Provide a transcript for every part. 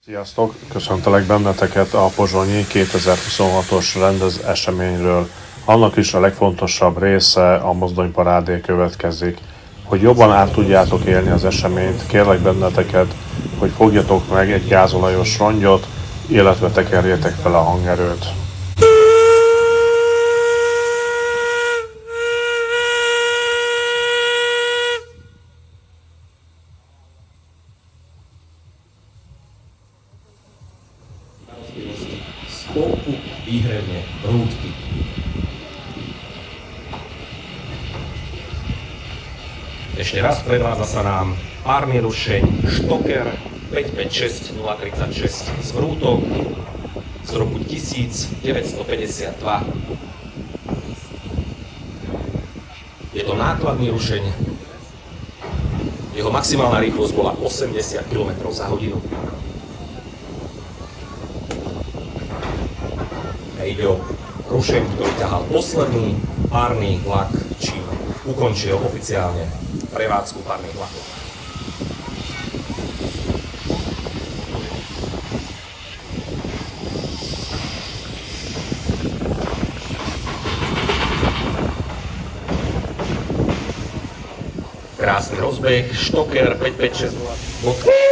Sziasztok! Köszöntelek benneteket a Pozsonyi 2026-os eseményről. Annak is a legfontosabb része, a mozdonyparádé következik. Hogy jobban át tudjátok élni az eseményt, kérlek benneteket, hogy fogjatok meg egy gázolajos rongyot, illetve tekerjétek fel a hangerőt. Spolku výhradne rúdky. Ešte raz predvádza sa nám párny rušeň Štoker 556 036 z Vrútok z roku 1952. Je to nákladný rušeň. Jeho maximálna rýchlosť bola 80 km za hodinu. Ide o rušeň, ktorý ťahal posledný párny vlak, čím ukončil oficiálne prevádzku párnych vlakov. Krásny rozbeh, Štoker 5560.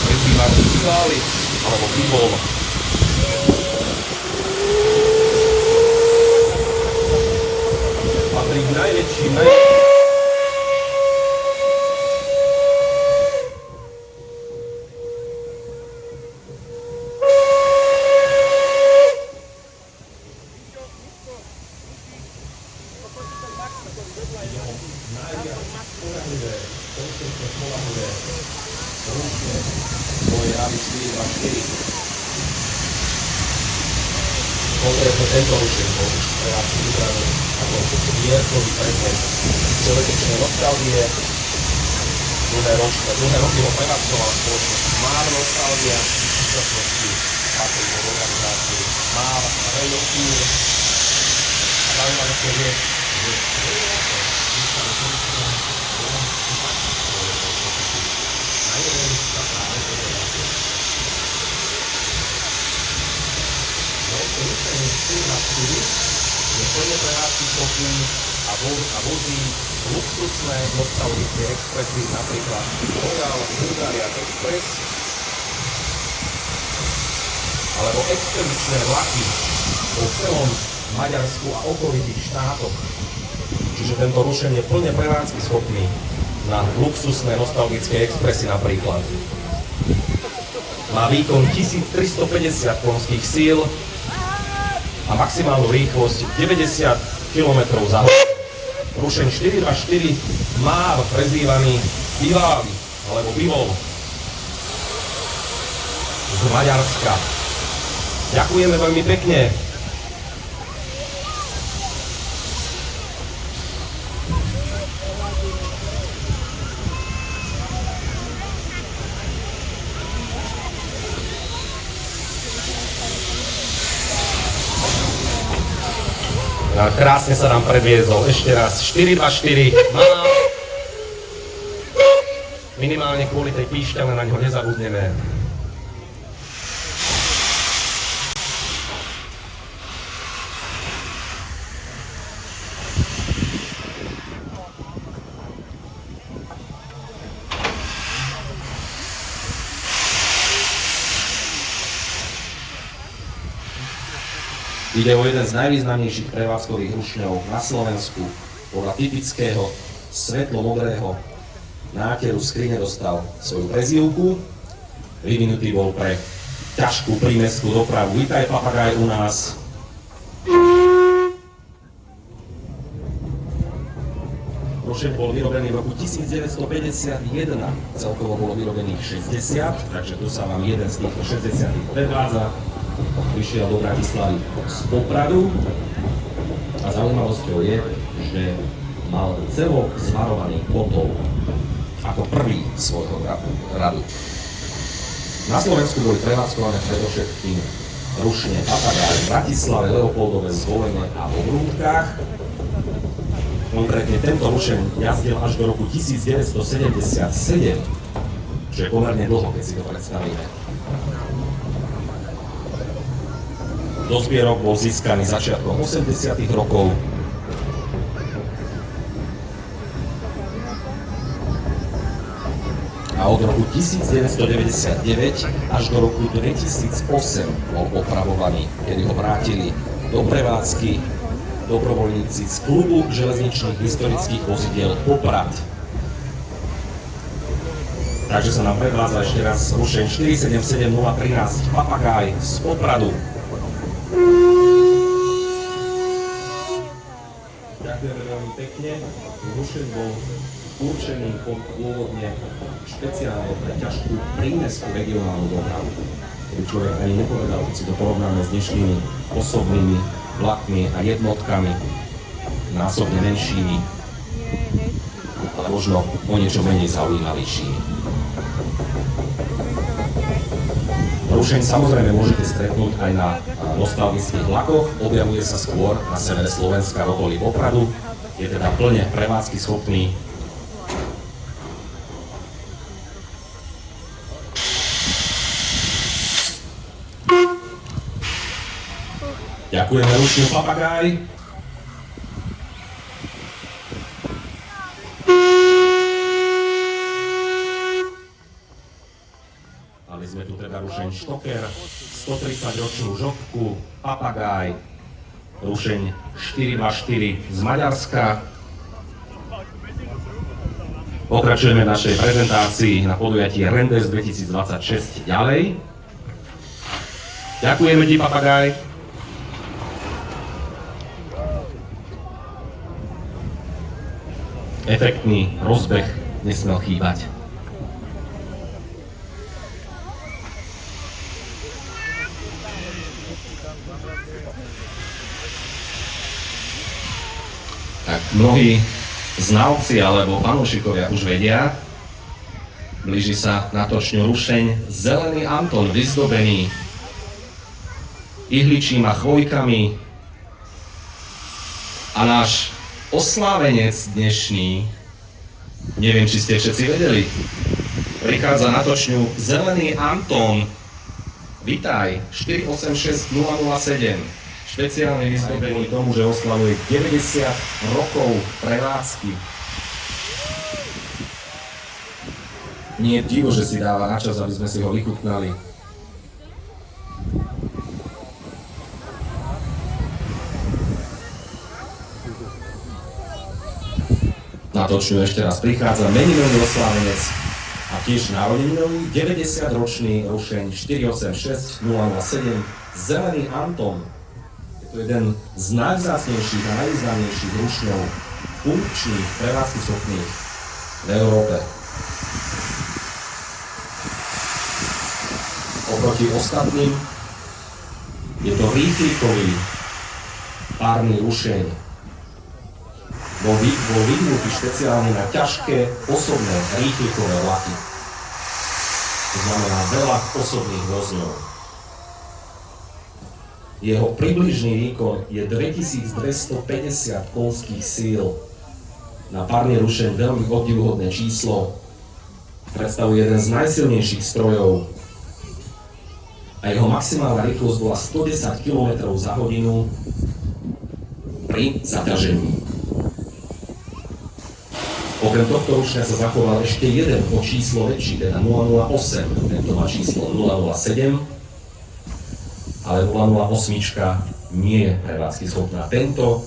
Prezývaný Biváli alebo Bivol. Patrí k najväčším moje rady 4 a 4. Konkrétne tento rušeň bol už pre vás pripravený ako mierkový predmet celotečnej nostalgie. Dlhé roky ho prevádzkovala spoločnosť MÁV Nostalgia, v súčasnosti patrí pod organizáciu MÁV Radio Tour. A zaujímavé je, že je plne prevádzky schopný a vozí luxusné nostalgické expresy, napríklad Royal Bulgarian Express alebo expedičné vlaky po celom Maďarsku a okolitých štátoch. Čiže tento rušeň je plne prevádzky schopný na luxusné nostalgické expresy napríklad. Má výkon 1350 konských síl a maximálnu rýchlosť 90 km za hodinu. Rušeň 4x4 MÁV, prezývaný Biváli alebo Bivol z Maďarska. Ďakujeme veľmi pekne. Krásne sa nám predviezol. Ešte raz 4x4 MÁV. Minimálne kvôli tej píšťale na ňo nezabudneme. Ide o jeden z najvýznamnejších prevádzkových rušňov na Slovensku. Podľa typického svetlo-modrého náteru skrine dostal svoju prezývku. Vyvinutý bol pre ťažkú prímestskú dopravu. Vítaj, papagaj, u nás. Rušeň bol vyrobený v roku 1951, celkovo bolo vyrobených 60, takže tu sa vám jeden z týchto 60 predvádza. Prišiel do Bratislavy z Popradu a zaujímavosťou je, že mal celok zvarovaný kotol ako prvý svojho radu. Na Slovensku boli prevádzkované predovšetkým rušne Papagáj v Bratislave, Leopoldove, Zvolene a vo Hrúdkach. Konkrétne tento rušeň jazdil až do roku 1977, čo je pomerne dlho, keď si to predstavíme. Do zbierok bol získaný začiatkom 80. rokov. A od roku 1999 až do roku 2008 bol opravovaný, kedy ho vrátili do prevádzky dobrovoľníci z klubu železničných historických vozidiel Poprad. Takže sa nám predvádza ešte raz rušeň 477013 Papagáj z Popradu. Ďakujeme veľmi pekne. Rušeň bol určený pôvodne špeciálne pre ťažkú prímestskú regionálnu dopravu. Keby človek ani nepovedal, keď si to porovnáme s dnešnými osobnými vlakmi a jednotkami, násobne menšími, ale možno o niečo menej zaujímavejšími. Rušeň samozrejme môžete stretnúť aj na nostalgických vlakoch, objavuje sa skôr na severe Slovenska v okolí Popradu, je teda plne prevádzky schopný. Ďakujeme rušňu Papagáj. Mali sme tu teda rušeň Štoker, 130-ročnú žobku, Papagáj, rušeň 424 z Maďarska. Pokračujeme v našej prezentácii na podujatí Rendes 2026 ďalej. Ďakujeme ti, Papagáj. Efektný rozbeh nesmel chýbať. Tak mnohí znalci alebo fanúšikovia už vedia, blíži sa na točňu rušeň Zelený Anton vyzdobený ihličím a chvojkami a náš oslávenec dnešný, neviem, či ste všetci vedeli, prichádza na točňu Zelený Anton. Vitaj, 486007. Špeciálne vyzdobený tomu, že oslavuje 90 rokov prevádzky. Nie je divo, že si dáva na čas, aby sme si ho vychutnali. Na točňu ešte raz prichádza meninový oslávenec a tiež narodeninový 90-ročný rušeň 486007 Zelený Anton. Je to jeden z najvzácnejších a najvýznamnejších rušňov funkčných, prevádzky schopných v Európe. Oproti ostatným je to rýchlikový párny rušeň. Bol vyvinutý špeciálne na ťažké osobné rýchlikové vlaky. To znamená veľa osobných vozňov. Jeho približný výkon je 2250 koňských síl. Na párny rušeň veľmi obdivuhodné číslo. Predstavuje jeden z najsilnejších strojov. A jeho maximálna rýchlosť bola 110 km za hodinu pri zaťažení. Okrem tohto rušňa sa zachoval ešte jeden o číslo väčší, teda 008, tento má číslo 007, ale 008 nie je prevádzky schopná. Tento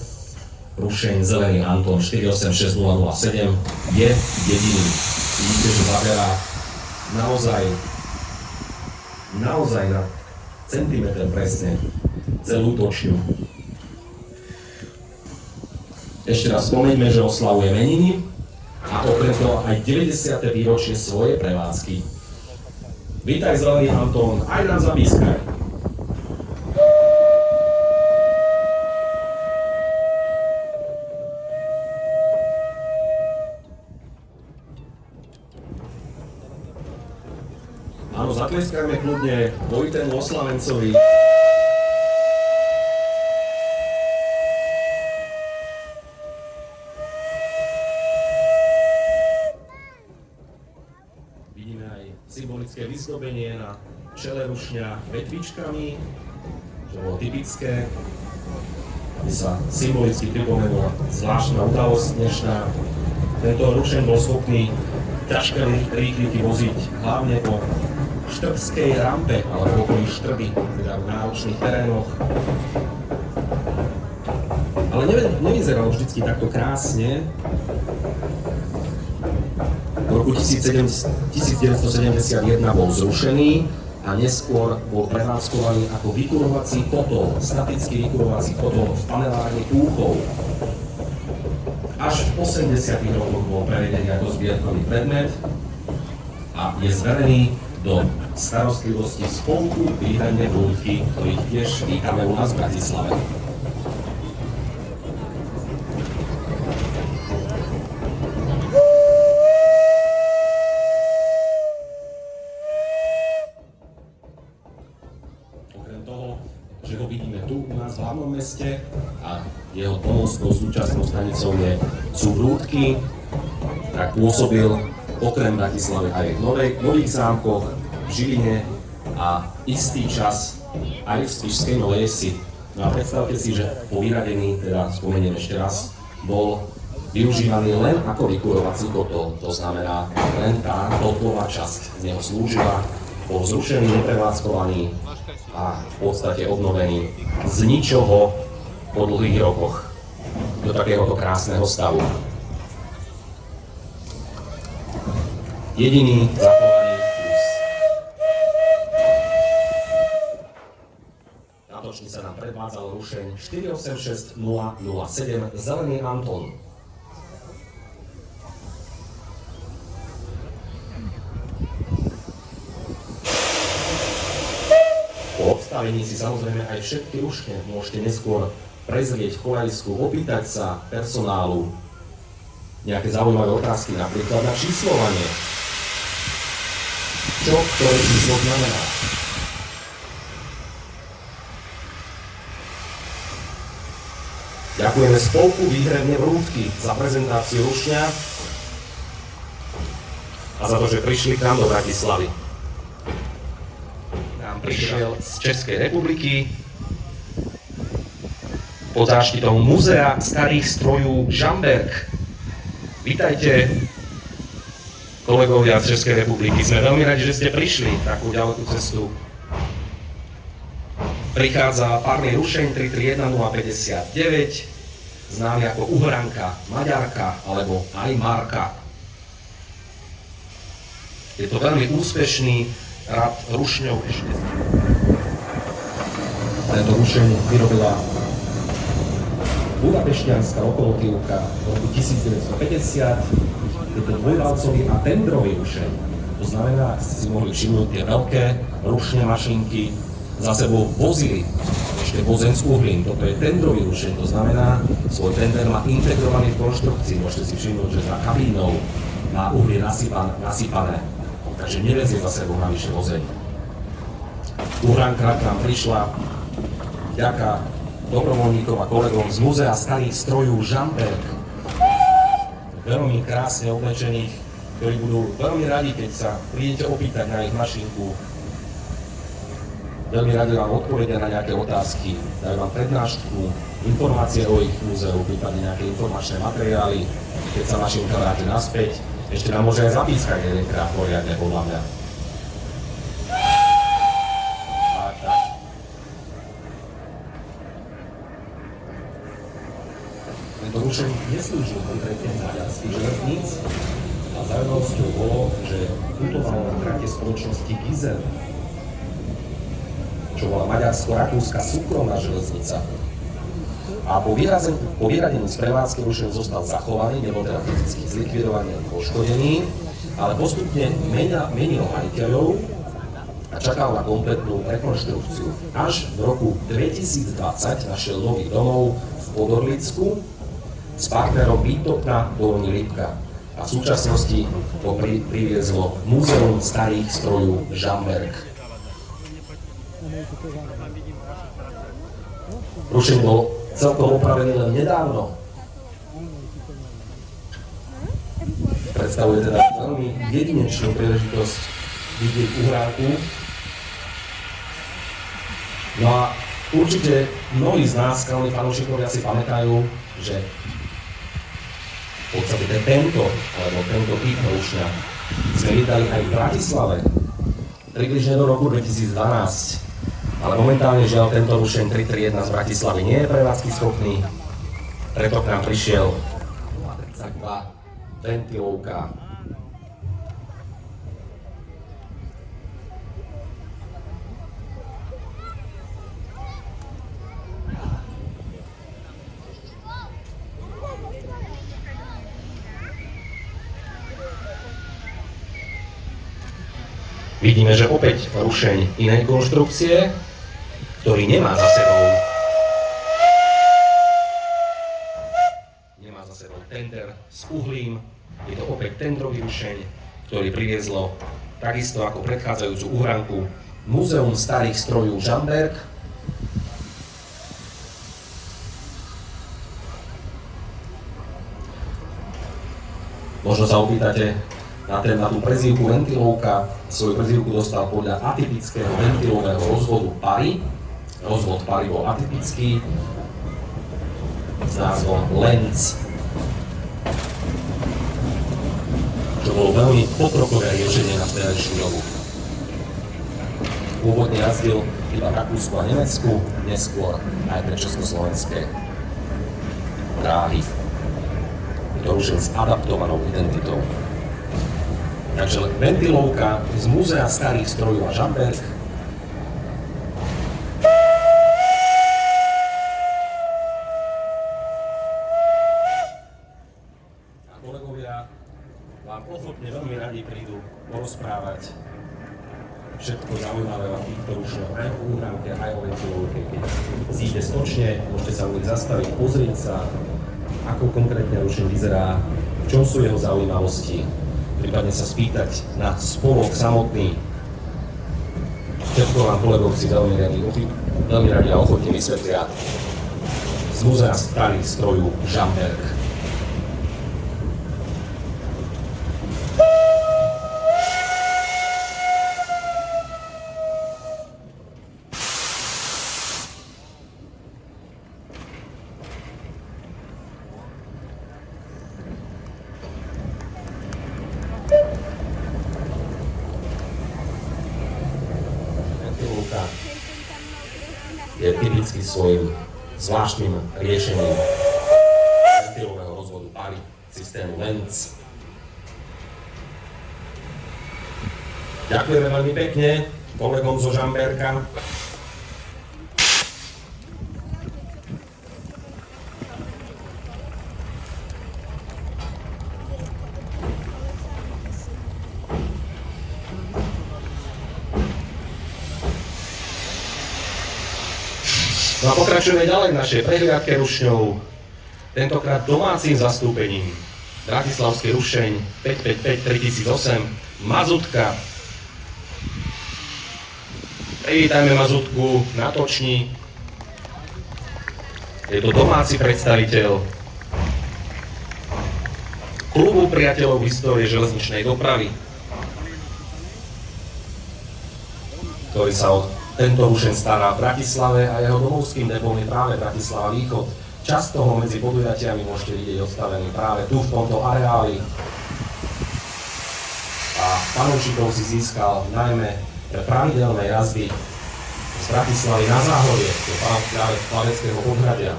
rušeň Zelený Anton 486007 je jediný. Vidíte, že zaberá naozaj na centimetr presne celú točňu. Ešte raz spomeňme, že oslavuje meniny. a okrem toho aj 90. výročie svojej prevádzky. Vítaj Zelený Anton, aj nám zapískaj. Áno, zatleskajme kľudne Vojtému oslavencovi. Vidíme aj symbolické vyzdobenie na čele rušňa vetvičkami, čo bolo typické, aby sa symbolicky pripomenula zvláštna udalosť dnešná. Tento rušeň bol schopný ťažké rýchliky voziť hlavne po štrbskej rampe, alebo okolí Štrby, teda v náročných terénoch. Ale nevyzeralo vždycky takto krásne. V roku 1971 bol zrušený a neskôr bol prevádzkovaný ako vykurovací kotol, statický vykurovací kotol v panelárni Púchov. Až v 80. rokoch bol prevedený ako zbierkový predmet a je zverený do starostlivosti spolku Výhradné Vrútky, ktorých tiež vítame u nás v Bratislave. Okrem toho, že ho vidíme tu u nás v hlavnom meste a jeho domovskou súčasnou stanicou sú Vrútky, tak pôsobil okrem Bratislavy aj v Nových Zámkoch, v Žiline a istý čas aj v Spišskej Novej Vsi. No a predstavte si, že po vyradení, teda spomeniem ešte raz, bol využívaný len ako vykurovací kotol. To znamená, len tá kotlová časť z neho slúžila, bol zrušený, neprevádzkovaný a v podstate obnovený z ničoho po dlhých rokoch do takéhoto krásneho stavu. Jediný zachovaný kus. Tátočný sa nám predvádzal rušeň 486 007 Zelený Anton. Po obstavení si samozrejme aj všetky rušne môžete neskôr prezrieť v kolajsku, opýtať sa personálu nejaké zaujímavé otázky, napríklad na číslovanie. Čo ktoré číslo znamená? Ďakujeme spolku Výhradné Vrútky za prezentáciu rušňa a za to, že prišli k nám do Bratislavy. Nám prišiel z Českej republiky pod záštitou Múzea starých strojů Žamberk. Vítajte, kolegovia z Českej republiky. Sme veľmi radi, že ste prišli takú ďalekú cestu. Prichádza párny rušeň 331059, známy ako Uhranka, Maďarka alebo aj Marka. Je to veľmi úspešný rad rušňov ešte. Tento rušeň vyrobila budapešťanská lokomotívka v roku 1950. Je to dvojvalcový a tendrový rušeň. To znamená, ak ste si mohli všimnúť, tie veľké rušne mašinky za sebou vozili ešte vozen z uhlín. Toto je tendrový rušeň, to znamená, svoj tender má integrovaný v konštrukcii. Môžete si všimnúť, že za kabínou má uhlie nasypané. Takže nevezie za sebou navyše vozeň. Uhranka k nám prišla vďaka dobrovoľníkom a kolegom z Múzea starých strojů Žamberk. Veľmi krásne oblečených, ktorí budú veľmi radi, keď sa prídete opýtať na ich mašinku. Veľmi radi vám odpovedia na nejaké otázky, dajú vám prednášku, informácie o ich múzeu, prípadne nejaké informačné materiály. Keď sa mašinka vráti naspäť, ešte nám môže aj zapískať jedenkrát poriadne, podľa mňa. Tento rušeň neslúžil konkrétne maďarských železníc a zaujímavosťou bolo, že putoval na trate spoločnosti Gizel, čo bola maďarsko-rakúska súkromná železnica. a po vyradení z prevádzky rušeň zostal zachovaný, nebol teda fyzicky zlikvidovaný a poškodený, ale postupne menil majiteľov a čakal na kompletnú rekonštrukciu. Až v roku 2020 našiel nový domov v Podorlicku s partnerom Výtopna Dolní Lipka. A v súčasnosti to priviezlo Múzeum starých strojov Žamberk. Rušeň bol celkom opravený len nedávno. Predstavuje teda veľmi jedinečnú príležitosť vidieť uhránku. No a určite mnohí z nás, skalní fanúšikovia, si pamätajú, že v podstate tento typ rušňa sme vydali aj v Bratislave približne do roku 2012. Ale momentálne žiaľ tento rušeň 331 z Bratislavy nie je prevádzky schopný, preto k nám prišiel 32 ventilovka. Vidíme, že opäť rušeň inej konštrukcie, ktorý nemá za sebou tender s uhlím. Je to opäť tendrový rušeň, ktorý priviezlo takisto ako predchádzajúcu uhranku Múzeum starých strojov Žamberk. Možno sa opýtate na tú prezývku ventilovka. Svoju prezývku dostal podľa atypického ventilového rozvodu pary. Rozvod pary bol atypický s názvom Lenz, čo bolo veľmi pokrokové riešenie na vtedajšiu dobu. Pôvodne jazdil iba v Rakúsku a Nemecku, neskôr aj pre československé dráhy. Je to rušeň s adaptovanou identitou. Takže ventilovka z Múzea starých strojov a Žamberk. A kolegovia vám ochotne veľmi radi prídu porozprávať všetko zaujímavé o týchto rušňoch, aj o uhránke, aj o ventilovke. Keď zíde stočne, môžete sa u nich zastaviť, pozrieť sa, ako konkrétne rušeň vyzerá, v čom sú jeho zaujímavosti, prípadne sa spýtať na spolok samotný. Všetko vám kolegovci veľmi radi a ochotne vysvetlia z Múzea starých strojov Žamberk. Je typický svojim zvláštnym riešením ventilového rozvodu pary systému Lenz. Ďakujeme veľmi pekne kolegom zo Žamberka. No a pokračujeme ďalej v našej prehliadke rušňov, tentokrát domácim zastúpením. Bratislavský rušeň 555 3008 Mazutka. Privítajme Mazutku na točni. Je to domáci predstaviteľ klubu priateľov histórie železničnej dopravy, ktorý sa o tento rušeň stará v Bratislave a jeho domovským depom je práve Bratislava Východ. Časť toho medzi podujatiami môžete vidieť odstavený práve tu v tomto areáli. A fanúšikov si získal najmä pre pravidelné jazdy z Bratislavy na Záhorie, do práve Plaveckého podhradia.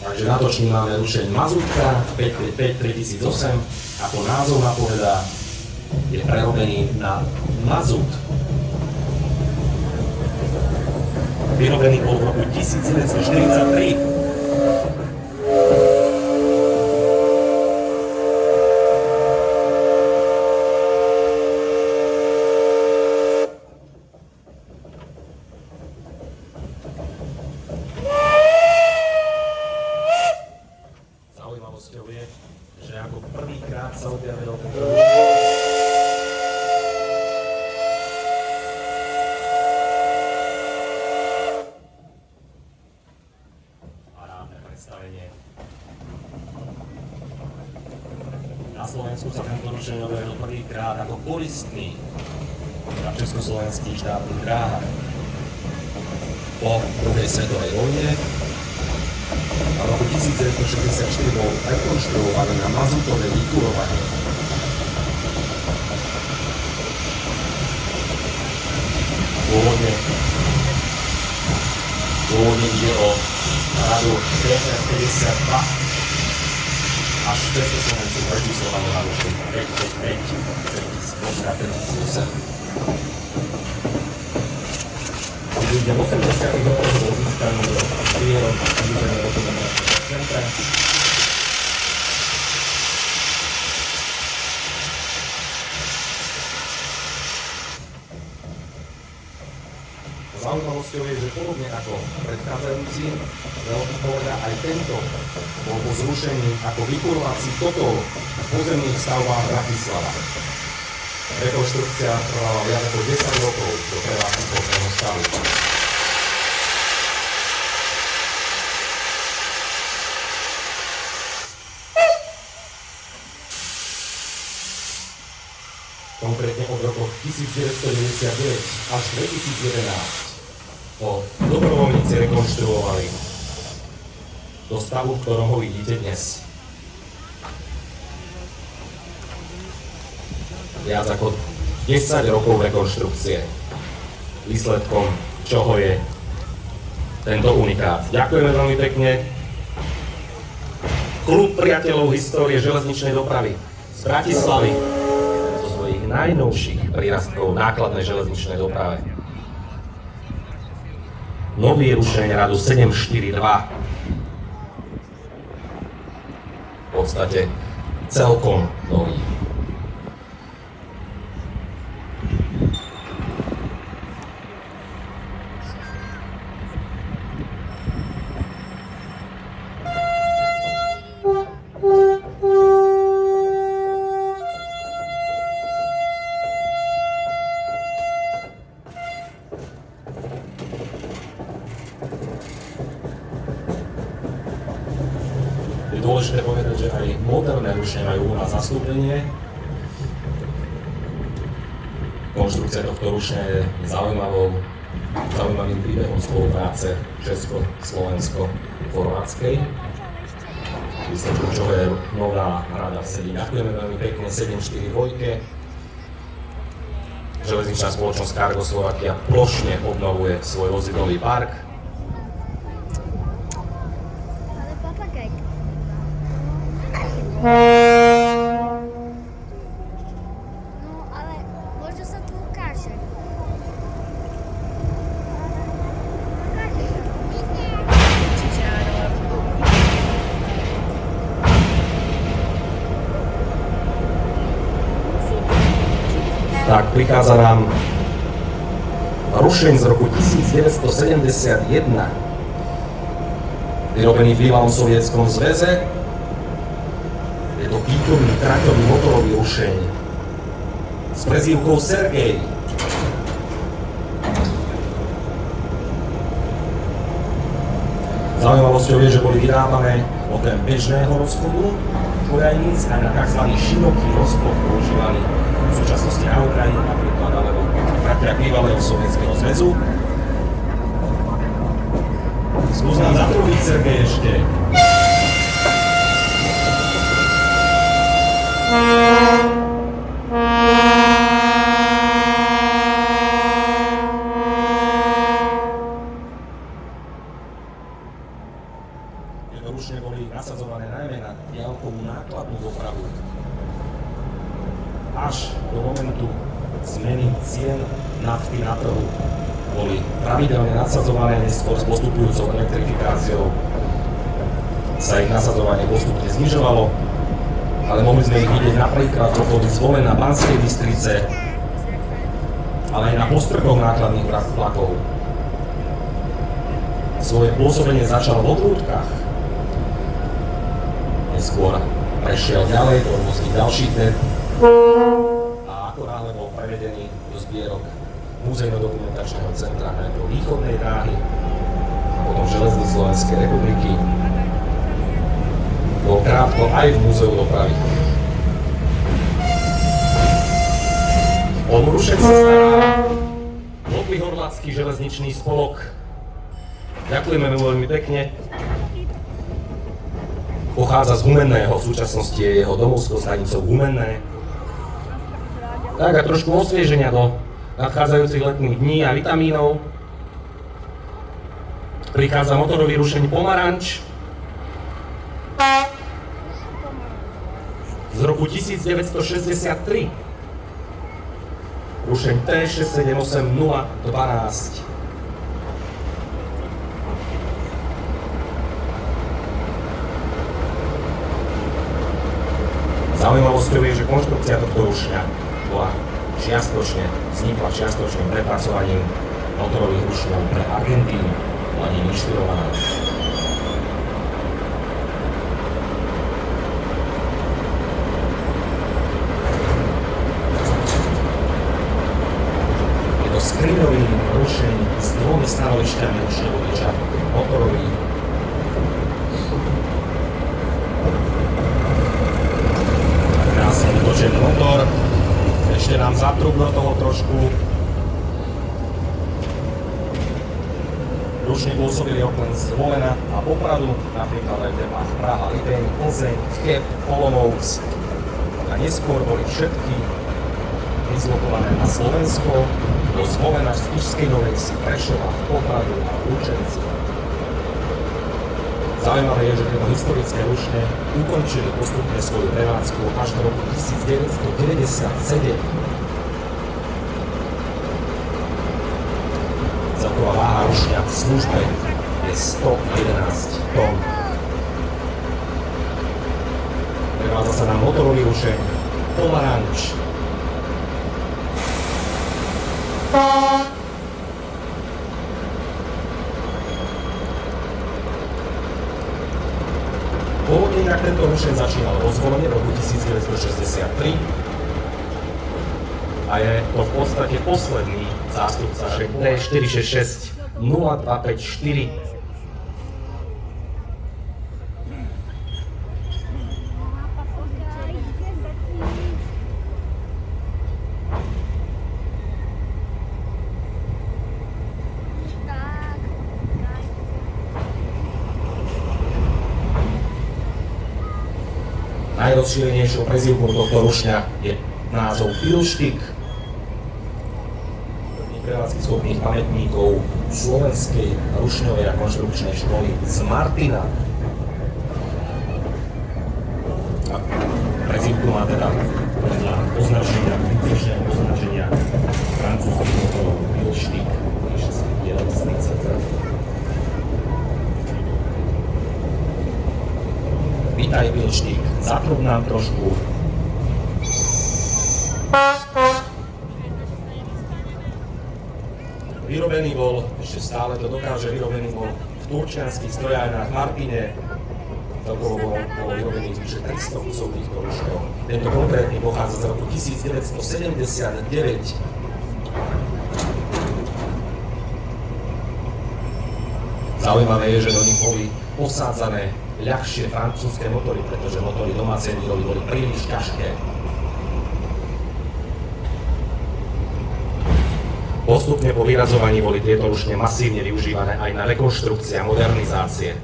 Takže na točni máme rušeň Mazutka 555 3008, ako názov napovedá, je prerobený na mazut. vyrobený bol v roku 1943. Zaujímavosťou je, že ako prvýkrát sa objavil tento parádne predstavenie. Na Slovensku sa tento rušeň objavil prvýkrát ako koristný na československých štátnych dráhach. Po druhej svetovej vojne a v roku 1964 bol rekonštruovaný na mazutové vykurovanie. Pôvodne ide o radu 52 až Československu prečíslovanú radu 555 Ľudia v 80. rokoch bol získaný do prírodom a územie dokumentáčneho centra. Zaujímavosťou je, že podobne ako predchádzajúci veľký kolega, aj tento bol po zrušení ako vykurovací kotol v pozemných stavbách Bratislava. Rekonštrukcia trvala viac ako 10 rokov do prevádzkoschopného stavu. Konkrétne od rokov 1999 až 2011 ho dobrovoľníci rekonštruovali do stavu, v ktorom ho vidíte dnes. Viac ako 10 rokov rekonštrukcie. Výsledkom čoho je tento unikát. Ďakujeme veľmi pekne. Klub priateľov histórie železničnej dopravy z Bratislavy zo svojich najnovších prírastkov v nákladnej železničnej doprave. Nový rušeň radu 742. V podstate celkom nový. Je dôležité povedať, že aj moderné rušne majú u nás zastúpenie. Konštrukcia tohto rušňa je zaujímavým príbehom spolupráce česko-slovensko-chorvátskej. Výsledkom čoho je nová rada v Sedí. Ďakujeme veľmi pekne 742. Železničná spoločnosť Cargo Slovakia plošne obnovuje svoj vozidlový park. No, ale možno sa tu ukáže. Tak prichádza nám rušeň z roku 1971, vyrobený v bývalom Sovietskom zväze. Je to výkonný traťový motorový rušeň s prezývkou Sergej. Zaujímavosťou je, že boli vyrábané okrem bežného rozchodu čurajníc aj na tzv. Široký rozchod používaný v súčasnosti na Ukrajine napríklad, alebo v tratiach bývalého Sovietskeho zväzu. Skús nám zatrúbiť, Sergej, ešte. Tieto rušne boli nasadzované najmä na diaľkovú nákladnú dopravu až do momentu zmeny cien nafty na trhu boli pravidelne nasadzované, neskôr s postupujúcou elektrifikáciou sa ich nasadzovanie postupne znižovalo, ale mohli sme ich vidieť napríklad v okolí Zvolena, Banskej Bystrice, ale aj na postrchoch nákladných vlakov. Svoje pôsobenie začalo v Odrútkach. Neskôr prešiel ďalej do rôznych ďalších net a ako náhle bol prevedený do zbierok Múzejno-dokumentačného centra najprv Východnej dráhy a potom Železníc Slovenskej republiky, bol krátko aj v Múzeu dopravy. O rušenie sa stará Lopy Horlátsky železničný spolok. Ďakujeme mu veľmi pekne. Pochádza z Humenného, v súčasnosti je jeho domovskou stanicou Humenné. Tak a trošku osvieženia do nadchádzajúcich letných dní a vitamínov. Prichádza motorový rušeň Pomaranč z roku 1963. Rušeň T678012. Zaujímavosťou je, že konštrukcia tohto rušňa bola čiastočne, vznikla čiastočným prepracovaním motorových rušňov pre Argentínu, bola ním inšpirovaná. Je to skriňový rušeň s dvomi stanovišťami rušňovodiča, motorový. Krásne vytočený motor, ešte nám zatrúb do toho trošku. Rušne pôsobili oklen Zvolena a Popradu, napríklad aj v depách Praha, Libeň, Plzeň, Cheb, Olomouc. A neskôr boli všetky vyzlokované na Slovensko, do Zvolena, Spišskej Novej Vsi, Prešova, Popradu a Lučenci. Zaujímavé je, že tieto historické rušne ukončili postupne svoju prevádzku až do roku 1997. Celková váha rušňa v službe je 111 tón. Prevádza sa na motorový rušeň Pomaranč. Pôvodne inak tento rušeň začínal vo Zvolene v roku 1963 a je to v podstate posledný zástupca T466 0254. Najrozšírenejšou prezývkou tohto rušňa je názov Pilštik. Prevádzky schopných pamätníkov Slovenskej rušňovej a konštrukčnej školy z Martina. A prezývku má teda podľa označenia, výtečného označenia francúzských motorov Pilštik, píše sa Jelensnice. Vítaj Pilštik, zatrub nám trošku. Vyrobený bol, ešte stále to dokáže, vyrobený bol v turčianskych strojárnách v Martine. Celkovo bolo vyrobených vyše 300 kusov týchto rušňov. Tento konkrétny pochádza z roku 1979. Zaujímavé je, že do nich boli posádzané ľahšie francúzske motory, pretože motory domácej výroby boli príliš ťažké. Postupne po vyrazovaní boli tieto rušne masívne využívané aj na rekonštrukcie a modernizácie.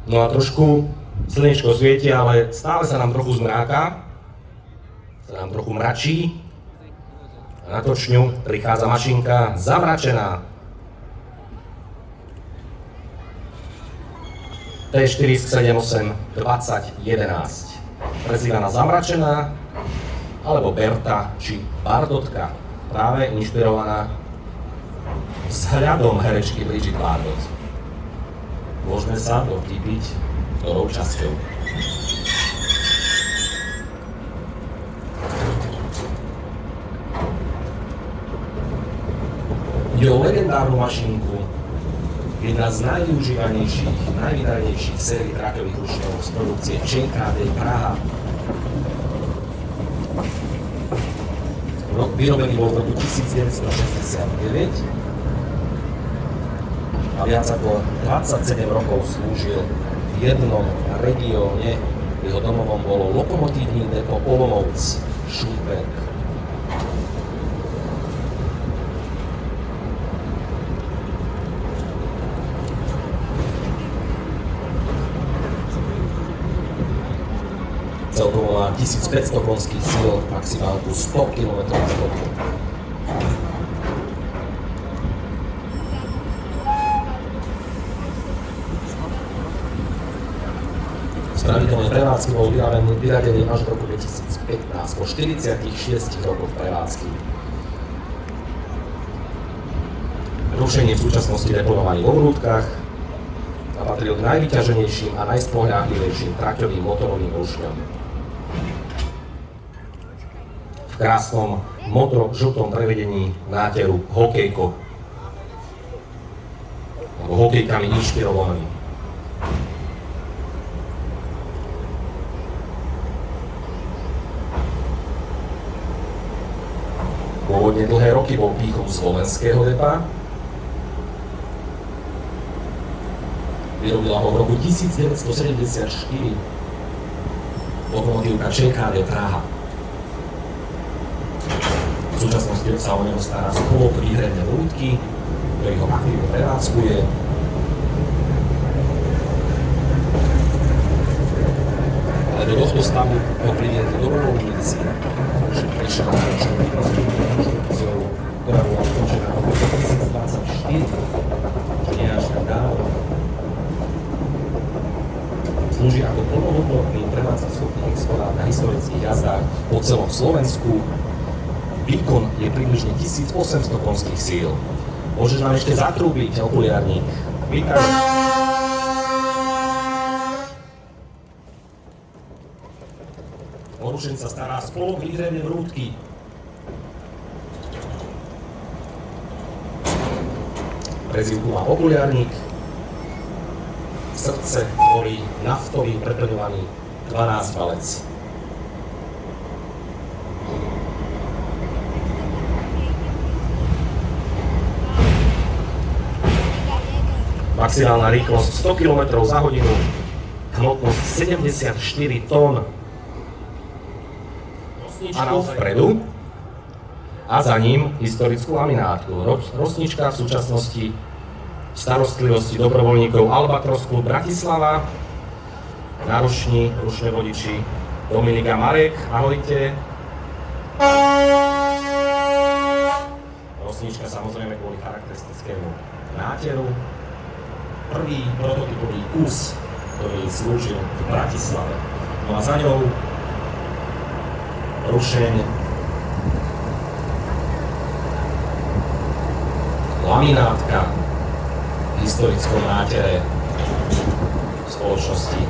No a trošku slnečko svieti, ale stále sa nám trochu zmráka, sa nám trochu mračí. A na točňu prichádza mašinka zamračená. T478 2011. Prezývaná zamračená alebo Berta či Bardotka, práve inšpirovaná vzhľadom herečky Bridget Bardot. Môžeme sa dovtípiť, ktorou časťou. Ide o legendárnu mašinku, jedna z najvyužívanejších, najvydajnejších sérií trakových rušňov z produkcie ČKD Praha. Vyrobený bol v roku 1969 a viac ako 27 rokov slúžil v jednom regióne. Jeho domovom bolo lokomotívny depo Olomouc, Šumperk. Celkovo má 1500 konských síl, maximálku 100 km z hodinu. Z pravidelnej prevádzky bol vyradený až v roku 2015, po 46 rokoch prevádzky. Rušenie v súčasnosti deponovaný vo Vrútkach a patril k najvyťaženejším a najspoľahlivejším traťovým motorovým rušňom. V krásnom modro-žltom prevedení náteru hokejko, alebo hokejkami inšpirovaný. Pôvodne dlhé roky bol pýchom slovenského depa. Vyrobila ho v roku 1974 lokomotívka ČKD Praha. V súčasnosti sa o neho stará spolok Výhradné Vrútky, ktorý ho aktívne prevádzkuje. Ale do tohto stavu ho priviedli dobrovoľníci, že prišiel na ročnú rekonštrukciou, ktorá bola ukončená v roku 2024, čo nie až tak dávno. Slúži ako plnohodnotný prevádzkoschopný exponát na historických jazdách po celom Slovensku. Výkon je približne 1800 konských síl. Môžeš nám ešte zatrúbiť, okuliarník. Vítaj. O rušeň sa stará spolok Výhradné Vrútky. Prezývku má okuliarník. Srdce tvorí naftový preplňovaný 12 valec. Maximálna rýchlosť 100 km za hodinu, hmotnosť 74 tón. A vpredu a za ním historickú laminátku. Rosnička v súčasnosti v starostlivosti dobrovoľníkov Albatros Klub Bratislava. Náruční rušné vodiči Dominik a Marek, ahojte. Rosnička samozrejme kvôli charakteristickému náteru. Prvý prototypový kus, ktorý slúžil v Bratislave. No a za ňou rušeň laminátka v historickom nátere spoločnosti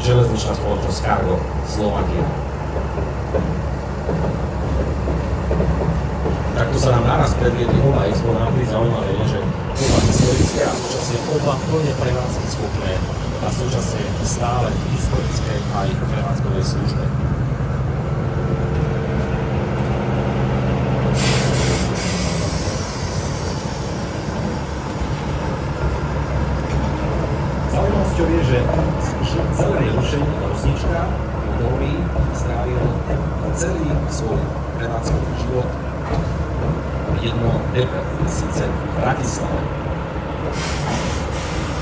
železničná spoločnosť Cargo Slovakia. Takto sa nám naraz predviedli oba exponáty. Zaujímavé je, že oba historické a súčasne oba plne prevádzky schopné a súčasne stále historické aj prevádzkovej službe. Zaujímavosťou je, že zelený rušeň Rosnička motorový strávil celý svoj prevádzkový život jedno depe, síce v Bratislave.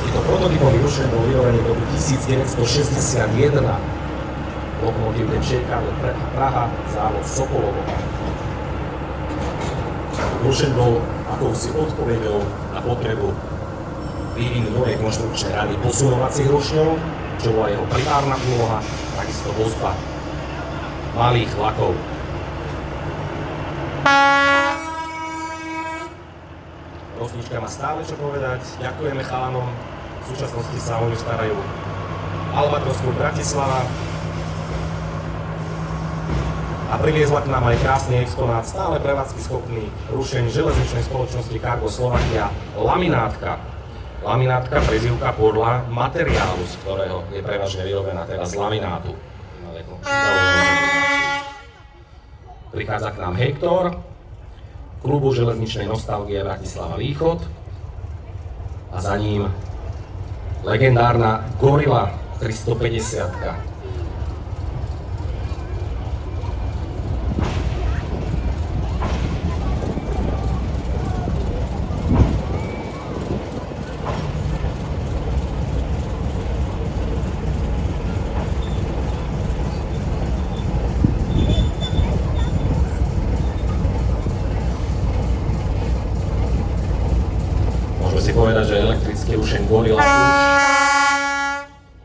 Je to prototypový rušeň, bol vyrobený v roku 1961. Lokomotívne ČKD Praha, závod Sokolovo. Rušeň bol akousi odpoveďou na potrebu vývinu novej konštrukčnej rady posunovacích rušňov, čo bola jeho primárna úloha, takisto vozba malých vlakov. Rosnička má stále čo povedať. Ďakujeme chalanom. V súčasnosti sa o ňu starajú Albatros Klub Bratislava. A priviezla k nám aj krásny exponát, stále prevádzky schopný rušeň železničnej spoločnosti Cargo Slovakia, laminátka. Laminátka prezývka podľa materiálu, z ktorého je prevažne vyrobená, teda z laminátu. Prichádza k nám Hektor, klubu železničnej nostalgie Bratislava Východ a za ním legendárna Gorilla 350. Môžeme si povedať, že elektrický rušeň Gorilla už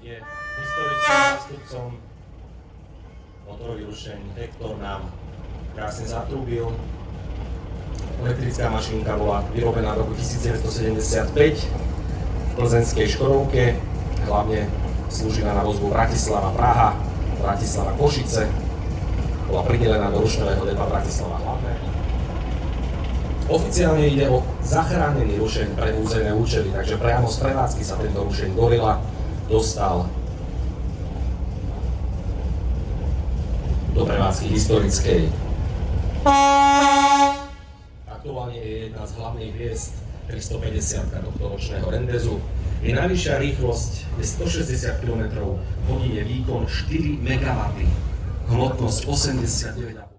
je historickým zástupcom. Motorový rušeň Hektor nám krásne zatrúbil. Elektrická mašinka bola vyrobená v roku 1975 v plzenskej Škodovke. Hlavne slúžila na vozbu Bratislava-Praha, Bratislava-Košice. Bola pridelená do rušňového depa Bratislava Hlavné. Oficiálne ide o zachránený rušeň pre územné účely, takže priamo z prevádzky sa tento rušeň Gorilla dostal do prevádzky historickej. Aktuálne je jedna z hlavných hviezd 350 tohto ročného rendezu. Je najvyššia rýchlosť je 160 km/h, výkon 4 MW, hmotnosť 89,5